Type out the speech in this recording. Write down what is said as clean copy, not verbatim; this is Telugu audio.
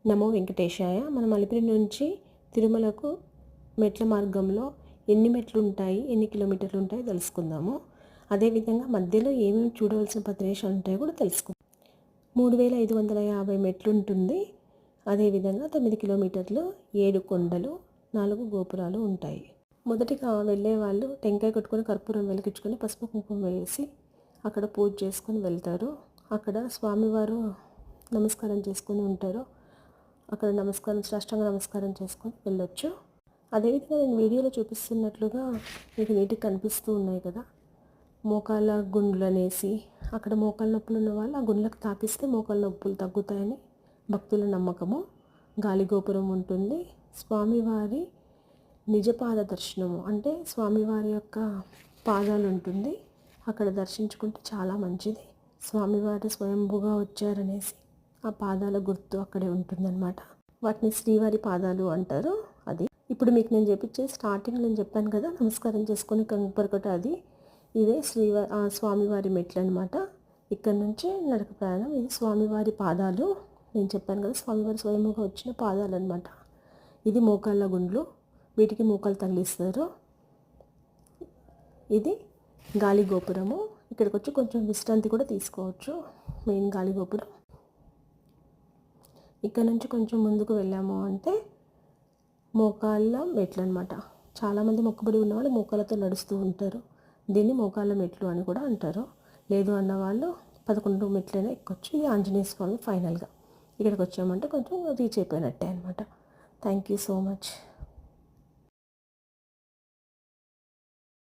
నమో వెంకటేశాయ. మనం అలిపిరి నుంచి తిరుమలకు మెట్ల మార్గంలో ఎన్ని మెట్లు ఉంటాయి, ఎన్ని కిలోమీటర్లు ఉంటాయో తెలుసుకుందాము. అదేవిధంగా మధ్యలో ఏమేమి చూడవలసిన ప్రదేశాలు ఉంటాయో కూడా తెలుసుకుందాం. 3550 మెట్లు ఉంటుంది. అదేవిధంగా 9 కిలోమీటర్లు, 7 కొండలు, 4 గోపురాలు ఉంటాయి. మొదటిగా వెళ్ళే వాళ్ళు టెంకాయ కొట్టుకొని కర్పూరం వెలిగించుకొని పసుపు కుంకుమ వేసి అక్కడ పూజ చేసుకొని వెళ్తారు. అక్కడ స్వామివారు నమస్కారం చేసుకొని ఉంటారు. అక్కడ సాష్టాంగ నమస్కారం చేసుకొని వెళ్ళొచ్చు. అదేవిధంగా నేను వీడియోలో చూపిస్తున్నట్లుగా మీకు నీటికి కనిపిస్తూ ఉన్నాయి కదా, మోకాళ్ళ గుండ్లు అనేసి, అక్కడ మోకాళ్ళ నొప్పులు ఉన్న వాళ్ళు ఆ గుండ్లకు తాకిస్తే మోకాళ్ళ నొప్పులు తగ్గుతాయని భక్తుల నమ్మకము. గాలిగోపురం ఉంటుంది. స్వామివారి నిజపాద దర్శనము అంటే స్వామివారి యొక్క పాదాలు ఉంటుంది. అక్కడ దర్శించుకుంటే చాలా మంచిది. స్వామివారు స్వయంభుగా వచ్చారనేసి ఆ పాదాల గుర్తు అక్కడే ఉంటుందన్నమాట. వాటిని శ్రీవారి పాదాలు అంటారు. అది ఇప్పుడు మీకు నేను చెప్పించే స్టార్టింగ్ నేను చెప్పాను కదా, నమస్కారం చేసుకొని కంపరకట, అది ఇదే స్వామివారి మెట్లు అనమాట. ఇక్కడ నుంచి నడక ప్రయాణం. ఇది స్వామివారి పాదాలు. నేను చెప్పాను కదా, స్వామివారి స్వయంగా వచ్చిన పాదాలు అనమాట. ఇది మోకాళ్ళ గుండ్లు, వీటికి మోకాలు తగిలిస్తారు. ఇది గాలి గోపురము. ఇక్కడికి వచ్చి కొంచెం విశ్రాంతి కూడా తీసుకోవచ్చు. మెయిన్ గాలి గోపురం. ఇక్కడ నుంచి కొంచెం ముందుకు వెళ్ళాము అంటే మోకాళ్ళ మెట్లు అనమాట. చాలామంది మొక్కుబడి ఉన్నవాళ్ళు మోకాళ్ళతో నడుస్తూ ఉంటారు. దీన్ని మోకాళ్ళ మెట్లు అని కూడా అంటారు. లేదు అన్నవాళ్ళు 11 మెట్లైనా ఎక్కొచ్చు. ఇది ఆంజనేయ స్వామి ఫైనల్గా. ఇక్కడికి వచ్చామంటే కొంచెం రీచ్ అయిపోయినట్టే అనమాట. Thank you so much.